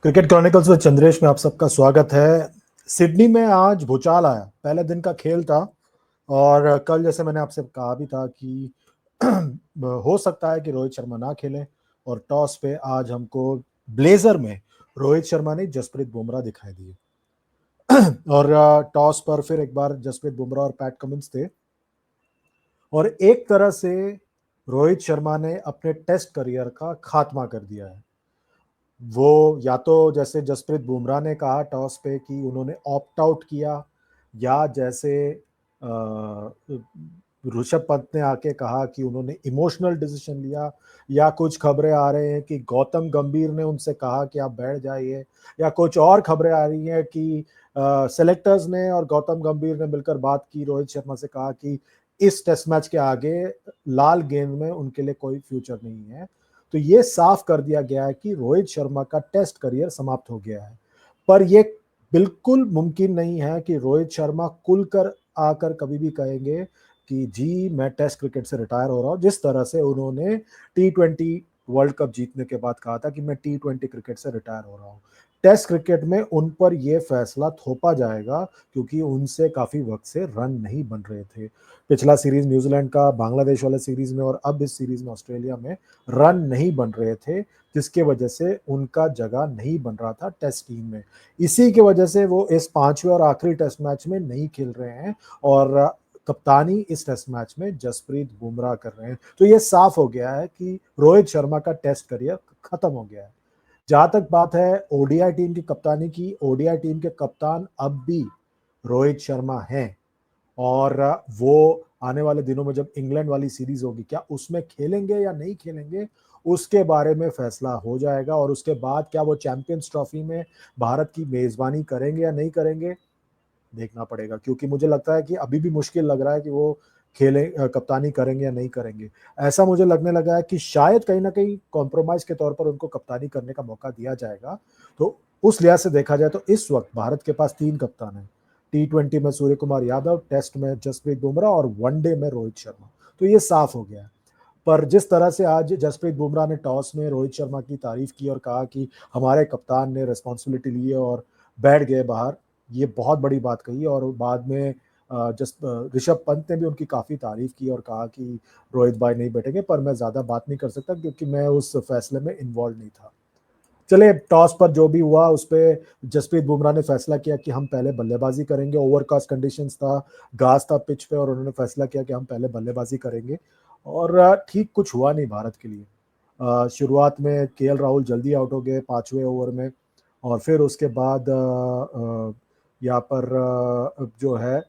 Cricket chronicles में चंद्रेश में आप सबका स्वागत है। सिडनी में आज भूचाल आया, पहले दिन का खेल था और कल जैसे मैंने आपसे कहा भी था कि हो सकता है कि रोहित शर्मा ना खेले और टॉस पे आज हमको ब्लेजर में रोहित शर्मा ने जसप्रीत बुमराह दिखाई दिए। और टॉस पर फिर एक बार जसप्रीत बुमराह और पैट कमिंस थे और एक तरह से रोहित शर्मा ने अपने टेस्ट करियर का खात्मा कर दिया है। वो या तो जैसे जसप्रीत बुमराह ने कहा टॉस पे कि उन्होंने ऑप्ट आउट किया, या जैसे ऋषभ पंत ने आके कहा कि उन्होंने इमोशनल डिसीजन लिया, या कुछ खबरें आ रहे हैं कि गौतम गंभीर ने उनसे कहा कि आप बैठ जाइए, या कुछ और खबरें आ रही हैं कि सेलेक्टर्स ने और गौतम गंभीर ने मिलकर बात की, रोहित शर्मा से कहा कि इस टेस्ट मैच के आगे लाल गेंद में उनके लिए कोई फ्यूचर नहीं है। तो ये साफ कर दिया गया है कि रोहित शर्मा का टेस्ट करियर समाप्त हो गया है। पर यह बिल्कुल मुमकिन नहीं है कि रोहित शर्मा खुलकर आकर कभी भी कहेंगे कि जी मैं टेस्ट क्रिकेट से रिटायर हो रहा हूं, जिस तरह से उन्होंने T20 वर्ल्ड कप जीतने के बाद कहा था कि मैं T20 क्रिकेट से रिटायर हो रहा हूं। टेस्ट क्रिकेट में उन पर यह फैसला थोपा जाएगा क्योंकि उनसे काफी वक्त से रन नहीं बन रहे थे। पिछला सीरीज न्यूजीलैंड का, बांग्लादेश वाले सीरीज में और अब इस सीरीज में ऑस्ट्रेलिया में रन नहीं बन रहे थे, जिसके वजह से उनका जगह नहीं बन रहा था टेस्ट टीम में। इसी की वजह से वो इस पांचवें और आखिरी टेस्ट मैच में नहीं खेल रहे हैं और कप्तानी इस टेस्ट मैच में जसप्रीत बुमराह कर रहे हैं। तो ये साफ हो गया है कि रोहित शर्मा का टेस्ट करियर खत्म हो गया है। जहां तक बात है ओडीआई टीम की कप्तानी की, ओडीआई टीम के कप्तान अब भी रोहित शर्मा हैं और वो आने वाले दिनों में जब इंग्लैंड वाली सीरीज होगी, क्या उसमें खेलेंगे या नहीं खेलेंगे, उसके बारे में फैसला हो जाएगा। और उसके बाद क्या वो चैंपियंस ट्रॉफी में भारत की मेजबानी करेंगे या नहीं करेंगे, देखना पड़ेगा। क्योंकि मुझे लगता है कि अभी भी मुश्किल लग रहा है कि वो खेले कप्तानी करेंगे या नहीं करेंगे। ऐसा मुझे लगने लगा है कि शायद कहीं ना कहीं कॉम्प्रोमाइज के तौर पर उनको कप्तानी करने का मौका दिया जाएगा। तो उस लिहाज से देखा जाए तो इस वक्त भारत के पास 3 कप्तान हैं। T20 में सूर्य कुमार यादव, टेस्ट में जसप्रीत बुमराह और वनडे में रोहित शर्मा। तो ये साफ हो गया है। पर जिस तरह से आज जसप्रीत बुमराह ने टॉस में रोहित शर्मा की तारीफ की और कहा कि हमारे कप्तान ने रिस्पॉन्सिबिलिटी ली है और बैठ गए बाहर, ये बहुत बड़ी बात कही। और बाद में ऋषभ पंत ने भी उनकी काफ़ी तारीफ की और कहा कि रोहित भाई नहीं बैठेंगे, पर मैं ज़्यादा बात नहीं कर सकता क्योंकि मैं उस फैसले में इन्वॉल्व नहीं था। चले, टॉस पर जो भी हुआ उस पर जसप्रीत बुमराह ने फैसला किया कि हम पहले बल्लेबाजी करेंगे। ओवरकास्ट कंडीशंस था, घास था पिच पे, और उन्होंने फैसला किया कि हम पहले बल्लेबाजी करेंगे। और ठीक कुछ हुआ नहीं भारत के लिए। शुरुआत में केएल राहुल जल्दी आउट हो गए 5वें ओवर में, और फिर उसके बाद यहाँ पर जो है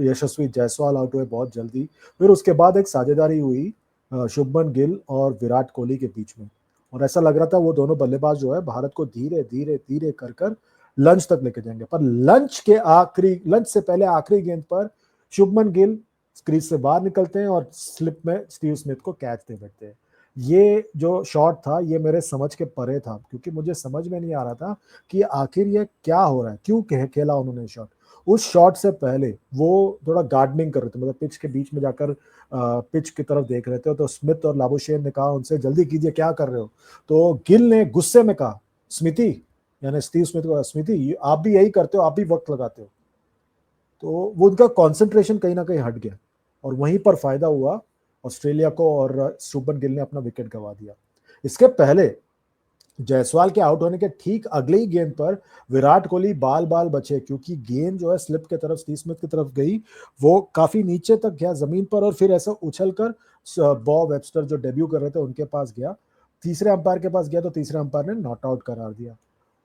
यशस्वी जायसवाल आउट हुए बहुत जल्दी। फिर उसके बाद एक साझेदारी हुई शुभमन गिल और विराट कोहली के बीच में, और ऐसा लग रहा था वो दोनों बल्लेबाज जो है भारत को धीरे धीरे धीरे कर कर लंच तक लेके जाएंगे। पर लंच से पहले आखिरी गेंद पर शुभमन गिल क्रीज से बाहर निकलते हैं और स्लिप में स्टीव स्मिथ को कैच दे बैठते हैं। ये जो शॉट था ये मेरे समझ के परे था, क्योंकि मुझे समझ में नहीं आ रहा था कि आखिर ये क्या हो रहा है, क्यों खेला उन्होंने शॉट। उस शॉट से पहले वो थोड़ा गार्डनिंग कर रहे थे, मतलब पिच के बीच में जाकर पिच की तरफ देख रहे थे। तो स्मिथ और लाबुशेन ने कहा उनसे, जल्दी कीजिए क्या कर रहे हो। तो गिल ने गुस्से में कहा, स्मिथी, यानी स्टीव स्मिथ को, स्मिथी आप भी यही करते हो, आप भी वक्त लगाते हो। तो वो उनका कंसंट्रेशन कहीं ना कहीं हट गया और वहीं पर फायदा हुआ ऑस्ट्रेलिया को, और शुभमन गिल ने अपना विकेट गंवा दिया। इसके पहले जायसवाल के आउट होने के ठीक अगले ही गेंद पर विराट कोहली बाल बाल बचे, क्योंकि गेंद जो है स्लिप के तरफ, स्टीव स्मिथ की तरफ गई, वो काफी नीचे तक गया जमीन पर, और फिर ऐसा उछलकर बॉब वेबस्टर जो डेब्यू कर रहे थे उनके पास गया, तीसरे अंपायर के पास गया, तो तीसरे अंपायर ने नॉट आउट करार दिया।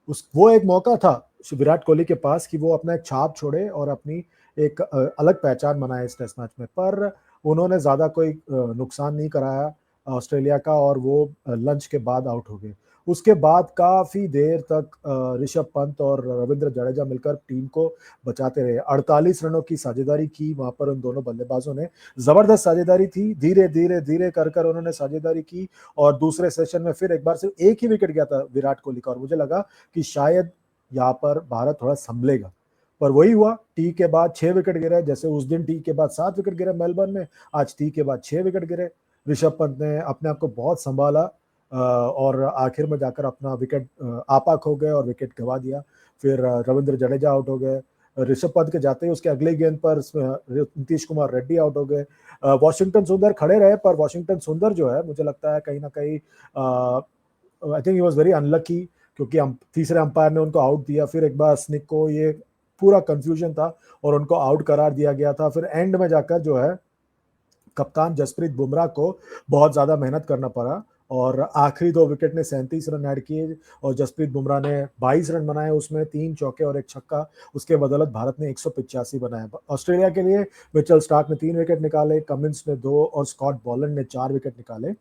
उस वो एक मौका था विराट कोहली के पास कि वो अपना एक छाप छोड़े और अपनी एक अलग पहचान बनाए इस टेस्ट मैच में। पर उन्होंने ज्यादा कोई नुकसान नहीं कराया ऑस्ट्रेलिया का, और वो लंच के बाद आउट हो गए। उसके बाद काफी देर तक ऋषभ पंत और रविंद्र जडेजा मिलकर टीम को बचाते रहे। 48 रनों की साझेदारी की वहां पर उन दोनों बल्लेबाजों ने, जबरदस्त साझेदारी थी, धीरे धीरे धीरे कर कर उन्होंने साझेदारी की। और दूसरे सेशन में फिर एक बार सिर्फ एक ही विकेट गया था विराट कोहली का, और मुझे लगा कि शायद यहाँ पर भारत थोड़ा संभलेगा। पर वही हुआ, टी के बाद 6 विकेट गिरे। जैसे उस दिन टी के बाद 7 विकेट गिरे मेलबर्न में, आज टी के बाद 6 विकेट गिरे। ऋषभ पंत ने अपने आप को बहुत संभाला, और आखिर में जाकर अपना विकेट आपा खो गए और विकेट गंवा दिया। फिर रविंद्र जडेजा आउट हो गए। ऋषभ पंत के जाते ही उसके अगले गेंद पर नीतीश कुमार रेड्डी आउट हो गए। वॉशिंगटन सुंदर खड़े रहे, पर वॉशिंगटन सुंदर जो है मुझे लगता है कहीं ना कहीं I think he was very unlucky, क्योंकि तीसरे अंपायर ने उनको आउट दिया। फिर एक बार स्निक को ये पूरा कंफ्यूजन था और उनको आउट करार दिया गया था। फिर एंड में जाकर जो है कप्तान जसप्रीत बुमराह को बहुत ज्यादा मेहनत करना पड़ा और आखिरी 2 विकेट ने 37 रन ऐड किए और जसप्रीत बुमराह ने 22 रन बनाए, उसमें 3 चौके और 1 छक्का। उसके बदौलत भारत ने 185 बनाए। ऑस्ट्रेलिया के लिए मिचेल स्टार्क ने 3 विकेट निकाले, कमिंस ने 2 और स्कॉट बॉलैंड ने 4 विकेट निकाले।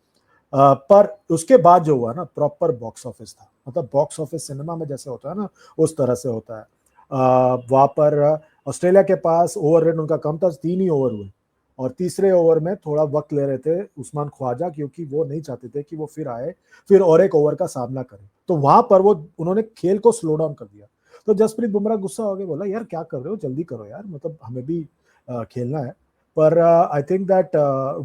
पर उसके बाद जो हुआ ना, प्रॉपर बॉक्स ऑफिस था। मतलब बॉक्स ऑफिस सिनेमा में जैसे होता है ना, उस तरह से होता है। वहां पर ऑस्ट्रेलिया के पास ओवर रेट उनका कम था, 3 ही ओवर हुए और तीसरे ओवर में थोड़ा वक्त ले रहे थे उस्मान ख्वाजा, क्योंकि वो नहीं चाहते थे कि वो फिर आए, फिर और एक ओवर का सामना करें। तो वहां पर वो उन्होंने खेल को स्लो डाउन कर दिया। तो जसप्रीत बुमराह गुस्सा हो गया, बोला यार क्या कर रहे हो, जल्दी करो यार, मतलब हमें भी खेलना है। पर आई थिंक दैट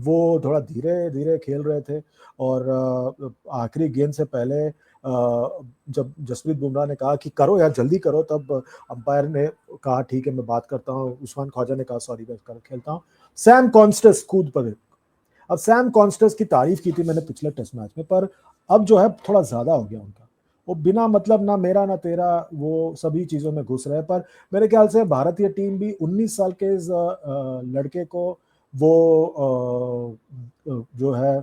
वो थोड़ा धीरे धीरे खेल रहे थे और आखिरी गेंद से पहले जब जसप्रीत बुमराह ने कहा कि करो यार जल्दी करो, तब अंपायर ने कहा ठीक है मैं बात करता हूँ। उस्मान ख्वाजा ने कहा सॉरी मैं खेलता हूँ। सैम कॉन्स्टेस कूद पड़े। अब सैम कॉन्स्टेस की तारीफ की थी मैंने पिछले टेस्ट मैच में, पर अब जो है थोड़ा ज्यादा हो गया उनका। वो बिना मतलब ना मेरा ना तेरा वो सभी चीजों में घुस रहे हैं। पर मेरे ख्याल से भारतीय टीम भी 19 साल के इस लड़के को वो जो है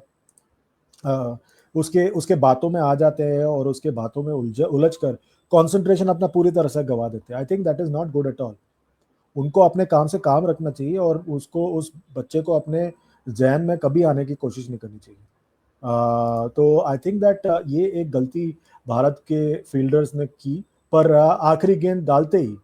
उसके उसके बातों में आ जाते हैं और उसके बातों में उलझ कर कंसंट्रेशन अपना पूरी तरह से गवा देते हैं। I think that is not good at all. उनको अपने काम से काम रखना चाहिए और उसको उस बच्चे को अपने जहन में कभी आने की कोशिश नहीं करनी चाहिए। तो आई थिंक दैट ये एक गलती भारत के फील्डर्स ने की। पर आखिरी गेंद डालते ही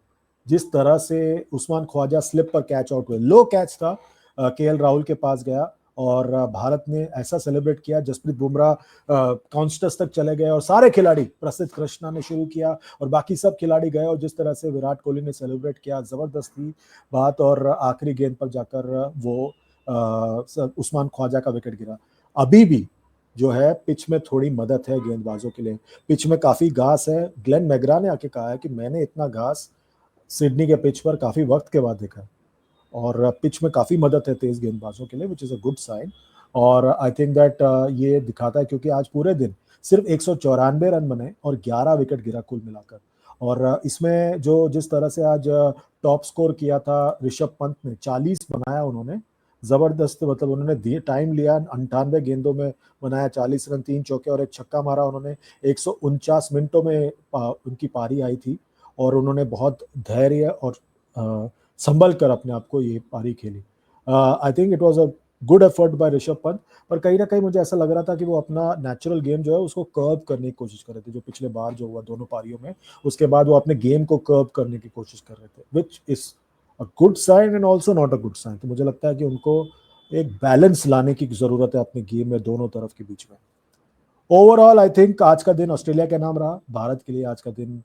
जिस तरह से उस्मान ख्वाजा स्लिप पर कैच आउट हुए, लो कैच था, केएल राहुल के पास गया और भारत ने ऐसा सेलिब्रेट किया। जसप्रीत बुमराह कॉन्स्टस तक चले गए और सारे खिलाड़ी, प्रसिद्ध कृष्णा ने शुरू किया और बाकी सब खिलाड़ी गए और जिस तरह से विराट कोहली ने सेलिब्रेट किया, जबरदस्त थी बात। और आखिरी गेंद पर जाकर वो उस्मान ख्वाजा का विकेट गिरा। अभी भी जो है पिच में थोड़ी मदद है गेंदबाजों के लिए, पिच में काफी घास है। ग्लेन मैग्रा ने आके कहा है कि मैंने इतना घास सिडनी के पिच पर काफी वक्त के बाद देखा और पिच में काफी मदद है तेज गेंदबाजों के लिए, which is a good sign. और आई थिंक दैट ये दिखाता है, क्योंकि आज पूरे दिन सिर्फ 194 रन बने और 11 विकेट गिरा कुल मिलाकर। और इसमें जो जिस तरह से आज टॉप स्कोर किया था ऋषभ पंत ने, 40 बनाया उन्होंने, जबरदस्त। मतलब उन्होंने टाइम लिया, 98 गेंदों में बनाया 40 रन, 3 चौके और 1 छक्का मारा उन्होंने। 149 मिनटों में उनकी पारी आई थी और उन्होंने बहुत धैर्य और संभल कर अपने आप को ये पारी खेली। I think it was a good effort bye Rishabh Pant. पर कहीं ना कहीं मुझे ऐसा लग रहा था कि वो अपना नेचुरल गेम जो है उसको कर्व करने की कोशिश कर रहे थे, जो पिछले बार जो हुआ दोनों पारियों में, उसके बाद वो अपने गेम को कर्व करने की कोशिश कर रहे थे, which is a good sign and also not a good sign. तो मुझे लगता है कि उनको एक बैलेंस लाने की जरूरत है अपने गेम में दोनों तरफ के बीच में। ओवरऑल आई थिंक आज का दिन ऑस्ट्रेलिया के नाम रहा, भारत के लिए आज का दिन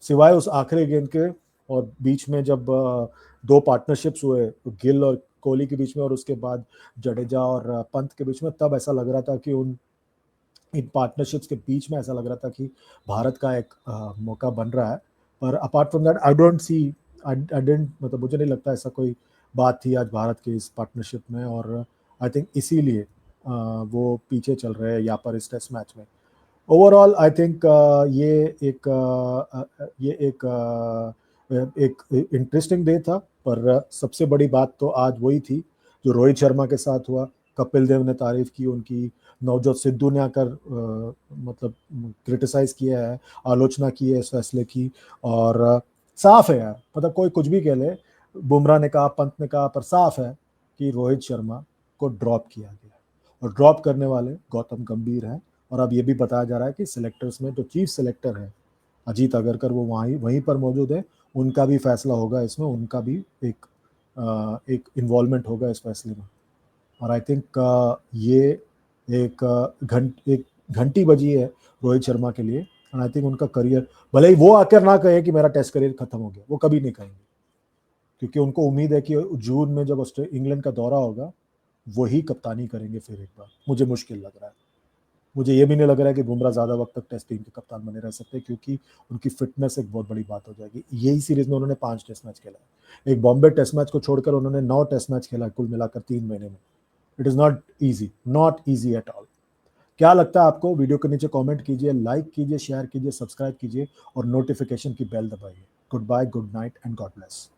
सिवाय उस आखिरी गेंद के और बीच में जब 2 पार्टनरशिप्स हुए गिल और कोहली के बीच में और उसके बाद जडेजा और पंत के बीच में, तब ऐसा लग रहा था कि उन इन पार्टनरशिप्स के बीच में ऐसा लग रहा था कि भारत का एक मौका बन रहा है। पर apart from that I don't see, I don't, मतलब मुझे नहीं लगता ऐसा कोई बात थी आज भारत के इस पार्टनरशिप में। और आई थिंक इसीलिए वो पीछे चल रहे हैं यहाँ पर इस टेस्ट मैच में। ओवरऑल आई थिंक ये एक इंटरेस्टिंग डे था। पर सबसे बड़ी बात तो आज वही थी जो रोहित शर्मा के साथ हुआ। कपिल देव ने तारीफ की उनकी, नवजोत सिद्धू ने आकर मतलब क्रिटिसाइज किया है, आलोचना की है इस फैसले की। और साफ है यार, मतलब कोई कुछ भी कह ले, बुमराह ने कहा, पंत ने कहा, पर साफ है कि रोहित शर्मा को ड्रॉप किया गया और ड्रॉप करने वाले गौतम गंभीर हैं। और अब ये भी बताया जा रहा है कि सिलेक्टर्स में जो चीफ सिलेक्टर है अजीत अगरकर, वो वहीं पर मौजूद है। उनका भी फैसला होगा इसमें, उनका भी एक इन्वॉल्वमेंट होगा इस फैसले में। और आई थिंक ये एक घंटी बजी है रोहित शर्मा के लिए। एंड आई थिंक उनका करियर, भले ही वो आकर ना कहे कि मेरा टेस्ट करियर खत्म हो गया, वो कभी नहीं कहेंगे, क्योंकि उनको उम्मीद है कि जून में जब इंग्लैंड का दौरा होगा वही कप्तानी करेंगे फिर एक बार। मुझे मुश्किल लग रहा है। मुझे ये भी नहीं लग रहा है कि बुमराह ज़्यादा वक्त तक टेस्ट टीम के कप्तान बने रह सकते, क्योंकि उनकी फिटनेस एक बहुत बड़ी बात हो जाएगी। यही सीरीज में उन्होंने 5 टेस्ट मैच खेला है। एक बॉम्बे टेस्ट मैच को छोड़कर उन्होंने 9 टेस्ट मैच खेला कुल मिलाकर 3 महीने में। It is not easy at all. क्या लगता है आपको? वीडियो के नीचे कमेंट कीजिए, लाइक कीजिए, शेयर कीजिए, सब्सक्राइब कीजिए और नोटिफिकेशन की बेल दबाइए। Goodbye, good night and God bless.